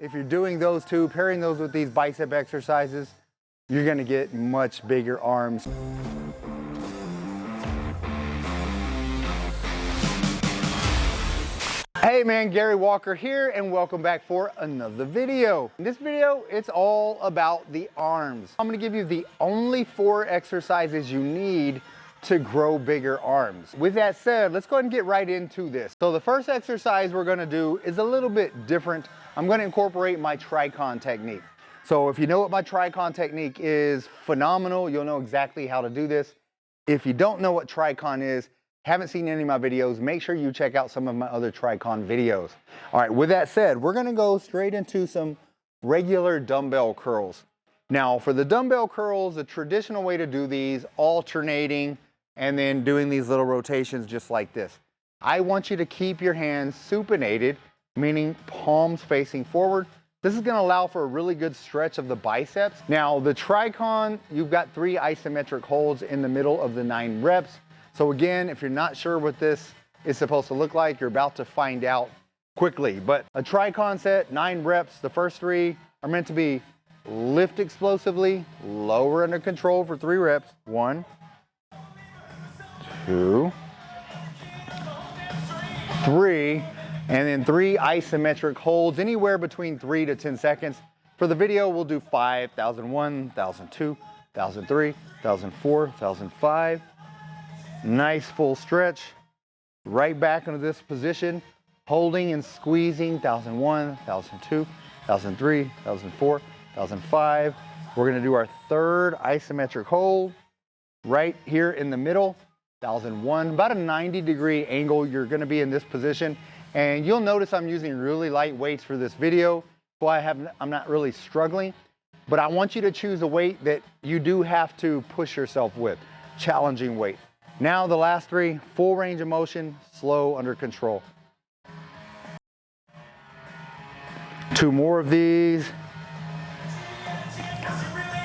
if you're doing those two, pairing those with these bicep exercises, you're gonna get much bigger arms. Hey man, Gary Walker here, and welcome back for another video. In this video, it's all about the arms. I'm gonna give you the only 4 exercises you need to grow bigger arms. With that said, let's go ahead and get right into this. So the first exercise we're gonna do is a little bit different. I'm gonna incorporate my TriCon technique. So if you know what my TriCon technique is, phenomenal. You'll know exactly how to do this. If you don't know what TriCon is, haven't seen any of my videos, make sure you check out some of my other TriCon videos. All right, with that said, we're gonna go straight into some regular dumbbell curls. Now, for the dumbbell curls, the traditional way to do these, alternating and then doing these little rotations just like this. I want you to keep your hands supinated, meaning palms facing forward. This is gonna allow for a really good stretch of the biceps. Now, the TriCon, you've got 3 isometric holds in the middle of the 9 reps. So again, if you're not sure what this is supposed to look like, you're about to find out quickly. But a TriCon set, 9 reps, the first 3 are meant to be lift explosively, lower under control for 3 reps. 1, 2, 3, and then 3 isometric holds, anywhere between 3 to 10 seconds. For the video, we'll do 5, 1001, 1002, 1003, 1004, 1005. Nice full stretch, right back into this position, holding and squeezing, 1001, 1002, 1003, 1004, 1005. We're gonna do our 3rd isometric hold, right here in the middle, 1001, about a 90-degree angle. You're gonna be in this position, and you'll notice I'm using really light weights for this video, so I'm not really struggling, but I want you to choose a weight that you do have to push yourself with, challenging weight. Now the last 3, full range of motion, slow, under control. 2 more of these.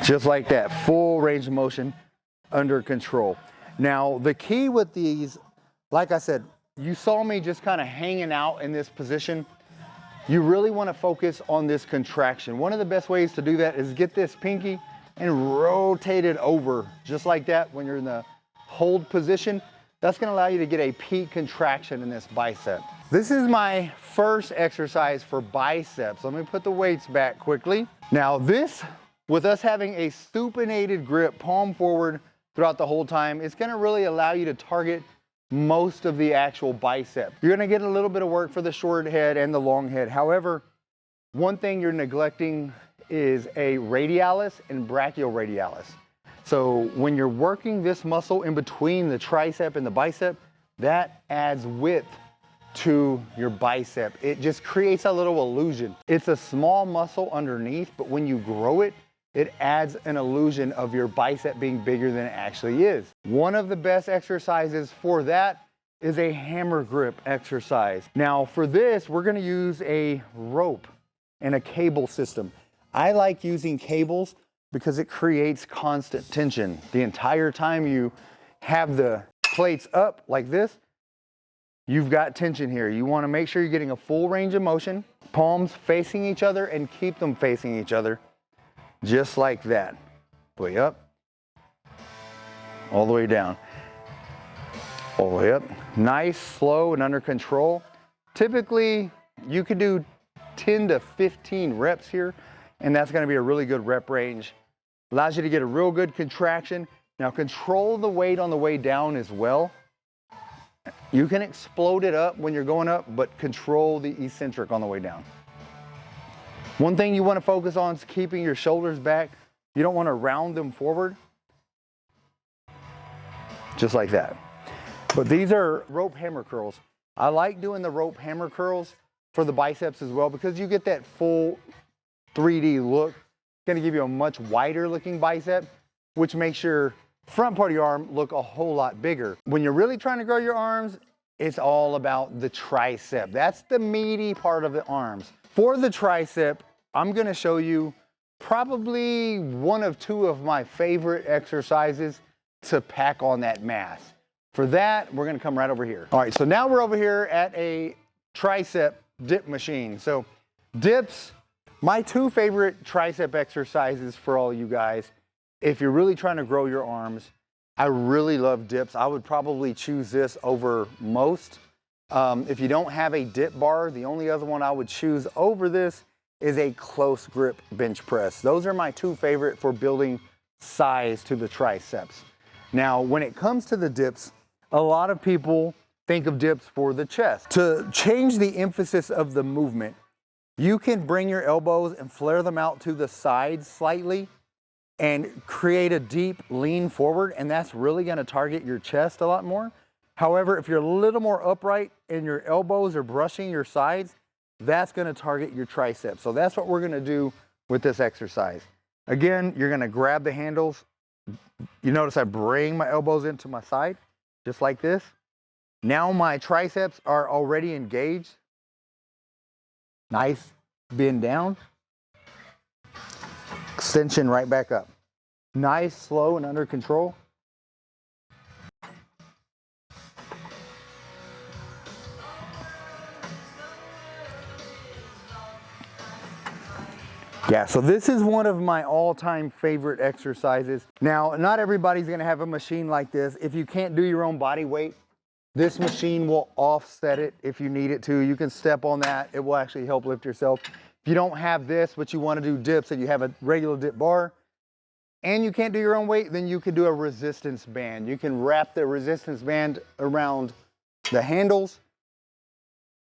Just like that, full range of motion, under control. Now the key with these, like I said, you saw me just kind of hanging out in this position. You really want to focus on this contraction. One of the best ways to do that is get this pinky and rotate it over, just like that when you're in the hold position. That's going to allow you to get a peak contraction in this bicep. This is my first exercise for biceps. Let me put the weights back quickly. Now this, with us having a supinated grip, palm forward throughout the whole time, it's going to really allow you to target most of the actual bicep. You're going to get a little bit of work for the short head and the long head. However, one thing you're neglecting is a radialis and brachioradialis. So when you're working this muscle in between the tricep and the bicep, that adds width to your bicep. It just creates a little illusion. It's a small muscle underneath, but when you grow it, it adds an illusion of your bicep being bigger than it actually is. One of the best exercises for that is a hammer grip exercise. Now for this, we're gonna use a rope and a cable system. I like using cables because it creates constant tension. The entire time you have the plates up like this, you've got tension here. You wanna make sure you're getting a full range of motion, palms facing each other, and keep them facing each other, just like that. Way up, all the way down, all the way up. Nice, slow, and under control. Typically, you could do 10 to 15 reps here, and that's gonna be a really good rep range. Allows you to get a real good contraction. Now control the weight on the way down as well. You can explode it up when you're going up, but control the eccentric on the way down. One thing you want to focus on is keeping your shoulders back. You don't want to round them forward. Just like that. But these are rope hammer curls. I like doing the rope hammer curls for the biceps as well because you get that full 3D look. It's going to give you a much wider looking bicep, which makes your front part of your arm look a whole lot bigger. When you're really trying to grow your arms, it's all about the tricep. That's the meaty part of the arms. For the tricep, I'm gonna show you probably one of 2 of my favorite exercises to pack on that mass. For that, we're gonna come right over here. All right, so now we're over here at a tricep dip machine. So dips My two favorite tricep exercises for all you guys, if you're really trying to grow your arms, I really love dips. I would probably choose this over most. If you don't have a dip bar, the only other one I would choose over this is a close grip bench press. Those are my two favorite for building size to the triceps. Now, when it comes to the dips, a lot of people think of dips for the chest. To change the emphasis of the movement, you can bring your elbows and flare them out to the sides slightly and create a deep lean forward, and that's really gonna target your chest a lot more. However, if you're a little more upright and your elbows are brushing your sides, that's gonna target your triceps. So that's what we're gonna do with this exercise. Again, you're gonna grab the handles. You notice I bring my elbows into my side, just like this. Now my triceps are already engaged. Nice bend down. Extension right back up. Nice, slow, and under control. Yeah, so this is one of my all-time favorite exercises. Now, not everybody's gonna have a machine like this. If you can't do your own body weight, this machine will offset it if you need it to. You can step on that. It will actually help lift yourself. If you don't have this, but you wanna do dips and you have a regular dip bar, and you can't do your own weight, then you can do a resistance band. You can wrap the resistance band around the handles,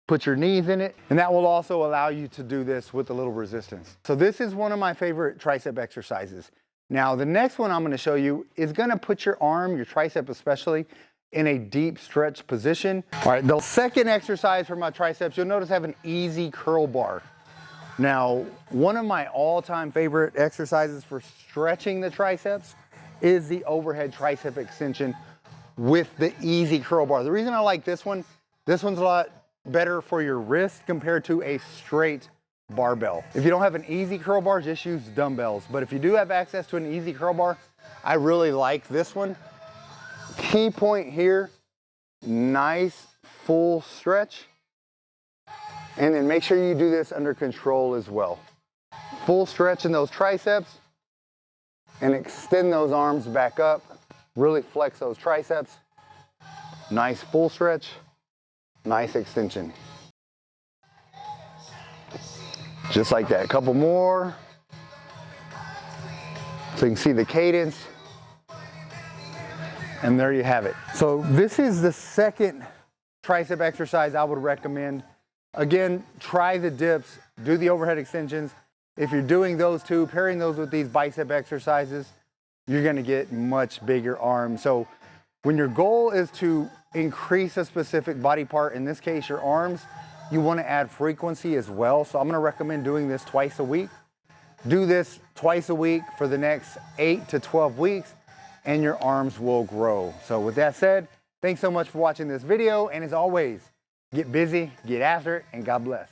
put your knees in it, and that will also allow you to do this with a little resistance. So this is one of my favorite tricep exercises. Now, the next one I'm gonna show you is gonna put your arm, your tricep especially, in a deep stretch position. All right, the second exercise for my triceps, you'll notice I have an easy curl bar. Now, one of my all-time favorite exercises for stretching the triceps is the overhead tricep extension with the easy curl bar. The reason I like this one's a lot better for your wrist compared to a straight barbell. If you don't have an easy curl bar, just use dumbbells. But if you do have access to an easy curl bar, I really like this one. Key point here, nice full stretch. And then make sure you do this under control as well. Full stretch in those triceps and extend those arms back up. Really flex those triceps. Nice full stretch, nice extension. Just like that, a couple more. So you can see the cadence. And there you have it. So this is the second tricep exercise I would recommend. Again, try the dips, do the overhead extensions. If you're doing those two, pairing those with these bicep exercises, you're gonna get much bigger arms. So when your goal is to increase a specific body part, in this case your arms, you wanna add frequency as well. So I'm gonna recommend doing this twice a week. Do this twice a week for the next 8 to 12 weeks, and your arms will grow. So with that said, thanks so much for watching this video, and as always, get busy, get after it, and God bless.